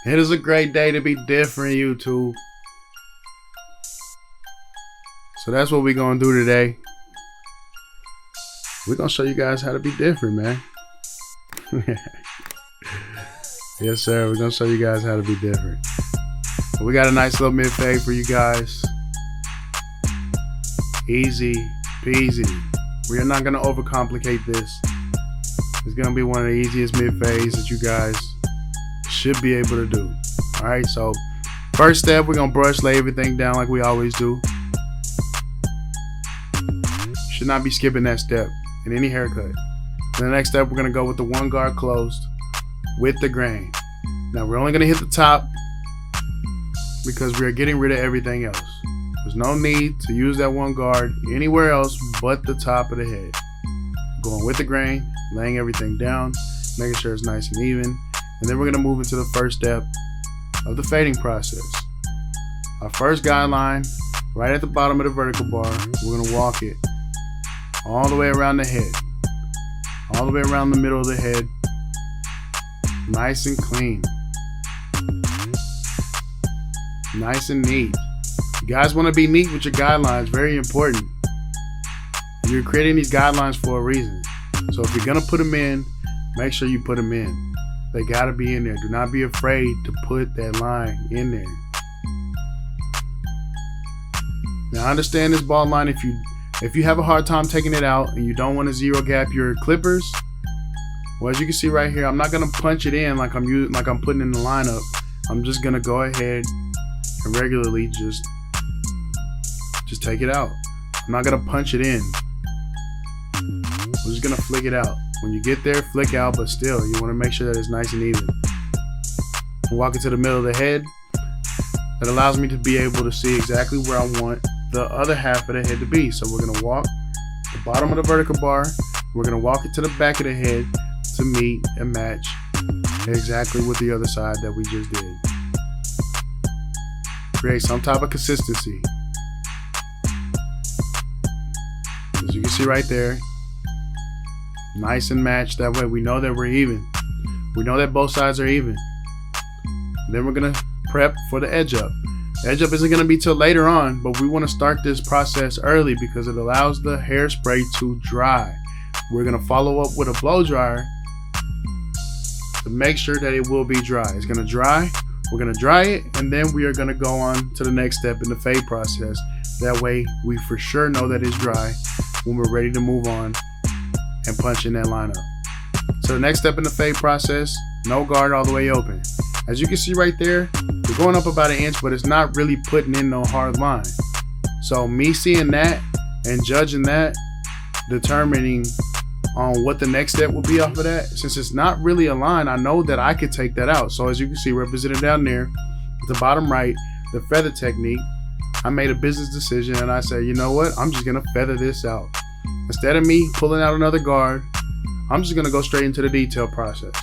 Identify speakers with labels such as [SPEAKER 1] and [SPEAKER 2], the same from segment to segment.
[SPEAKER 1] It is a great day to be different, YouTube. So that's what we're gonna do today. We're gonna show you guys how to be different, man. Yes, sir. We're gonna show you guys how to be different. But we got a nice little mid-fade for you guys. Easy peasy. We are not gonna overcomplicate this. It's gonna be one of the easiest mid-fades that you guys should be able to do. All right, so first step, we're gonna brush lay everything down like we always do. Should not be skipping that step in any haircut. And the next step, we're gonna go with the one guard closed with the grain. Now we're only gonna hit the top because we are getting rid of everything else. There's no need to use that one guard anywhere else but the top of the head. Going with the grain, laying everything down, making sure it's nice and even. And then we're gonna move into the first step of the fading process. Our first guideline, right at the bottom of the vertical bar, we're gonna walk it all the way around the head, all the way around the middle of the head, nice and clean, nice and neat. You guys wanna be neat with your guidelines, very important. You're creating these guidelines for a reason. So if you're gonna put them in, make sure you put them in. They gotta be in there. Do not be afraid to put that line in there. Now I understand this bald line, if you have a hard time taking it out and you don't want to zero gap your clippers, well, as you can see right here, I'm not gonna punch it in like I'm putting in the lineup. I'm just gonna go ahead and regularly just take it out. I'm not gonna punch it in. I'm just gonna flick it out. When you get there, flick out, but still, you want to make sure that it's nice and even. Walk it to the middle of the head. That allows me to be able to see exactly where I want the other half of the head to be. So we're gonna walk the bottom of the vertical bar. We're gonna walk it to the back of the head to meet and match exactly with the other side that we just did. Create some type of consistency. As you can see right there, nice and matched. That way we know that we're even. We know that both sides are even. Then we're gonna prep for the edge up. The edge up isn't gonna be till later on, but we wanna start this process early because it allows the hairspray to dry. We're gonna follow up with a blow dryer to make sure that it will be dry. It's gonna dry, we're gonna dry it, and then we are gonna go on to the next step in the fade process. That way we for sure know that it's dry when we're ready to move on and punch in that line up. So the next step in the fade process, no guard all the way open. As you can see right there, we're going up about 1 inch, but it's not really putting in no hard line. So me seeing that and judging that, determining on what the next step will be off of that, since it's not really a line, I know that I could take that out. So as you can see represented down there, at the bottom right, the feather technique, I made a business decision and I said, you know what, I'm just gonna feather this out. Instead of me pulling out another guard, I'm just gonna go straight into the detail process.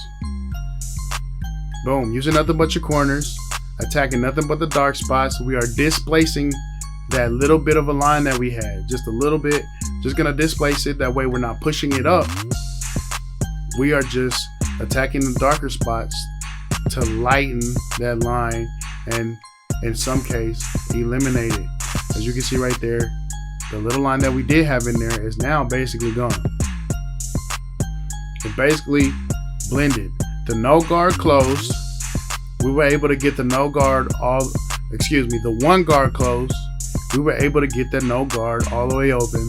[SPEAKER 1] Boom, using nothing but your corners, attacking nothing but the dark spots. We are displacing that little bit of a line that we had, just a little bit, just gonna displace it. That way we're not pushing it up. We are just attacking the darker spots to lighten that line and in some case eliminate it. As you can see right there, the little line that we did have in there is now basically gone. It basically blended. The no guard closed. We were able to get the no guard the one guard closed. We were able to get that no guard all the way open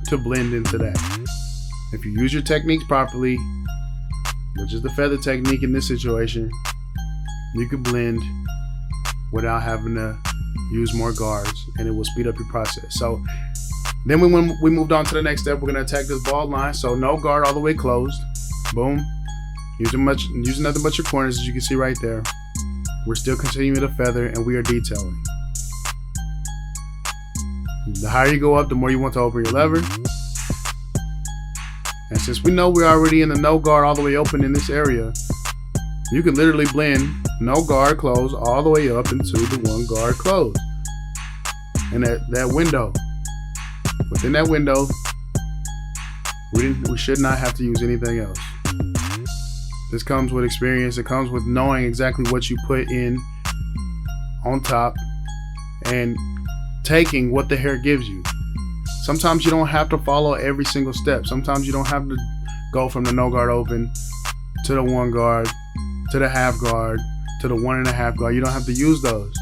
[SPEAKER 1] to blend into that. If you use your techniques properly, which is the feather technique in this situation, you can blend without having to use more guards, and it will speed up your process. So then when we moved on to the next step, we're gonna attack this bald line. So no guard all the way closed. Boom. Using nothing but your corners, as you can see right there. We're still continuing to feather, and we are detailing. The higher you go up, the more you want to open your lever. And since we know we're already in the no guard all the way open in this area, you can literally blend no guard close all the way up into the one guard close. And that window, within that window, We should not have to use anything else. This comes with experience. It comes with knowing exactly what you put in on top and taking what the hair gives you. Sometimes you don't have to follow every single step. Sometimes you don't have to go from the no guard open to the 1 guard, to the half guard, to the 1.5 guard. You don't have to use those.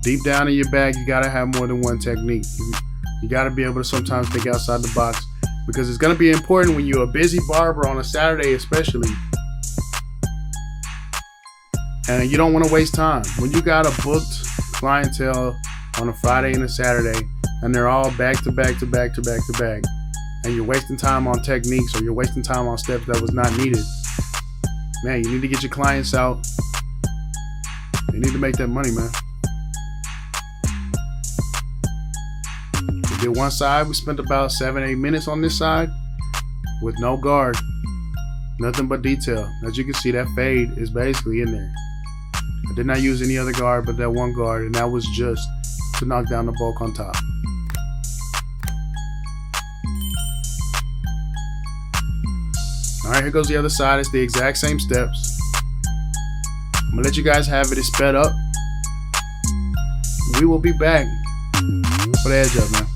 [SPEAKER 1] Deep down in your bag, you gotta have more than one technique. You gotta be able to sometimes think outside the box, because it's gonna be important when you're a busy barber on a Saturday especially, and you don't want to waste time. When you got a booked clientele on a Friday and a Saturday, and they're all back to back to back to back to back, and you're wasting time on techniques, or you're wasting time on steps that was not needed, man, you need to get your clients out. You need to make that money, man. We did one side. We spent about 7-8 minutes on this side with no guard, nothing but detail. As you can see, that fade is basically in there. I did not use any other guard but that 1 guard, and that was just to knock down the bulk on top. All right, here goes the other side. It's the exact same steps. I'm gonna let you guys have it. It's sped up. We will be back for the edge up, man.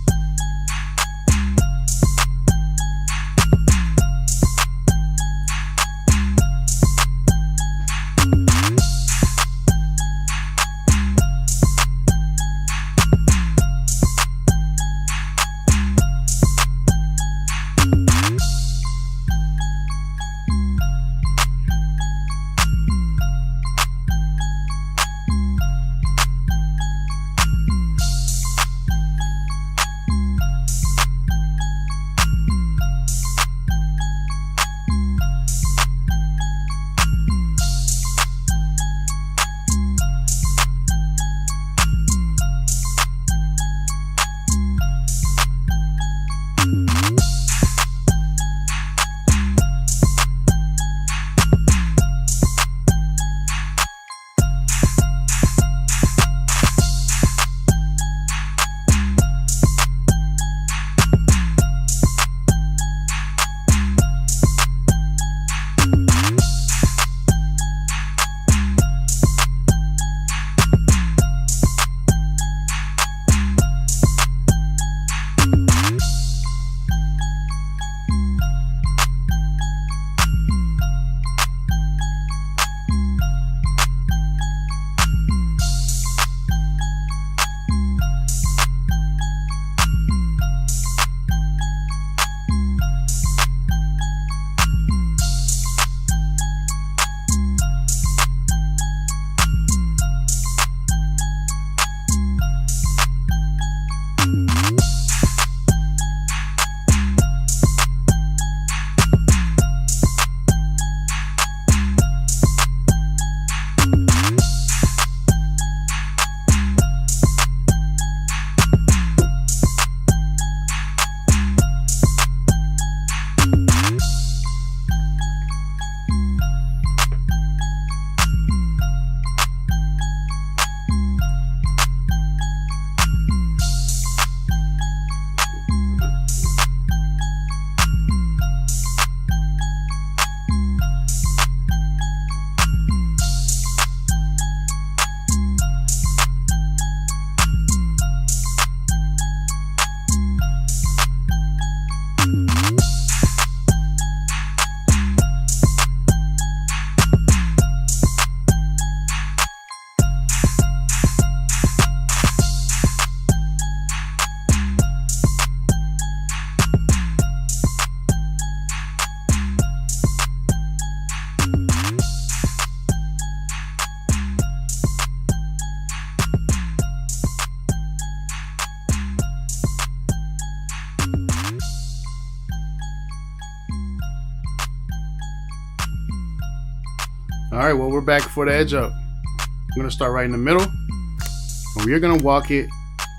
[SPEAKER 1] All right, well, we're back for the edge up. I'm gonna start right in the middle, and we're gonna walk it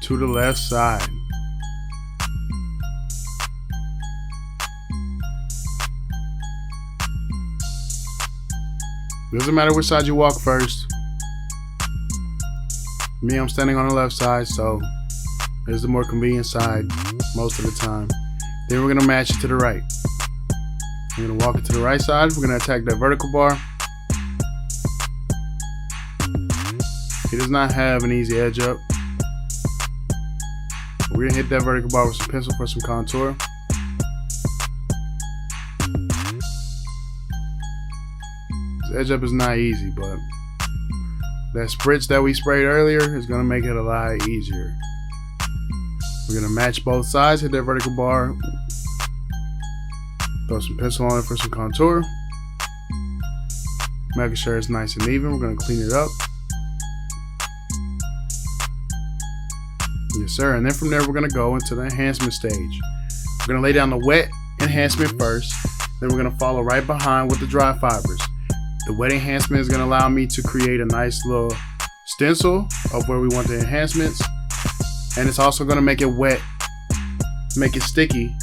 [SPEAKER 1] to the left side. Doesn't matter which side you walk first. Me, I'm standing on the left side, so is the more convenient side most of the time. Then we're gonna match it to the right. We're gonna walk it to the right side. We're gonna attack that vertical bar. It does not have an easy edge up. We're gonna hit that vertical bar with some pencil for some contour. This edge up is not easy, but that spritz that we sprayed earlier is gonna make it a lot easier. We're gonna match both sides, hit that vertical bar, throw some pencil on it for some contour. Making sure it's nice and even. We're gonna clean it up. Yes, sir. And then from there, we're gonna go into the enhancement stage. We're gonna lay down the wet enhancement first. Then we're gonna follow right behind with the dry fibers. The wet enhancement is gonna allow me to create a nice little stencil of where we want the enhancements. And it's also gonna make it wet, make it sticky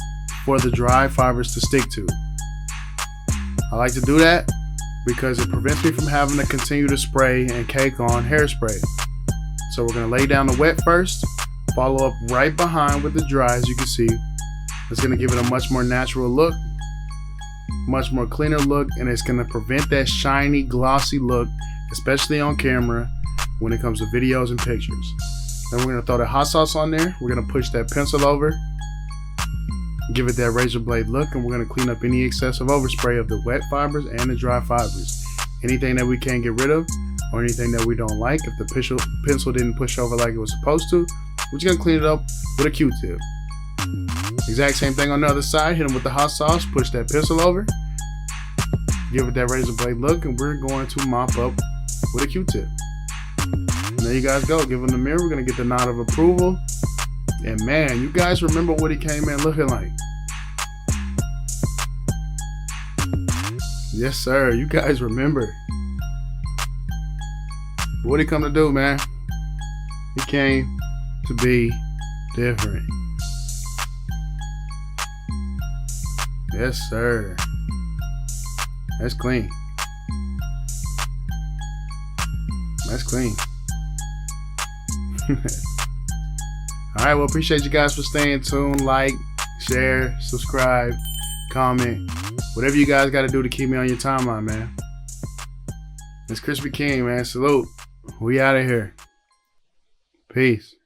[SPEAKER 1] for the dry fibers to stick to. I like to do that because it prevents me from having to continue to spray and cake on hairspray. So we're gonna lay down the wet first, follow up right behind with the dry, as you can see. It's gonna give it a much more natural look, much more cleaner look, and it's gonna prevent that shiny, glossy look, especially on camera when it comes to videos and pictures. Then we're gonna throw the hot sauce on there. We're gonna push that pencil over, give it that razor blade look, and we're gonna clean up any excessive overspray of the wet fibers and the dry fibers. Anything that we can't get rid of or anything that we don't like, if the pencil didn't push over like it was supposed to, we're just gonna clean it up with a Q-tip. Exact same thing on the other side. Hit them with the hot sauce, push that pencil over, give it that razor blade look, and we're going to mop up with a Q-tip. And there you guys go. Give him the mirror. We're gonna get the nod of approval. And man, you guys remember what he came in looking like. Yes, sir. You guys remember. What did he come to do, man? He came to be different. Yes, sir. That's clean. That's clean. Alright, well, appreciate you guys for staying tuned. Like, share, subscribe, comment. Whatever you guys got to do to keep me on your timeline, man. It's Crispy King, man. Salute. We out of here. Peace.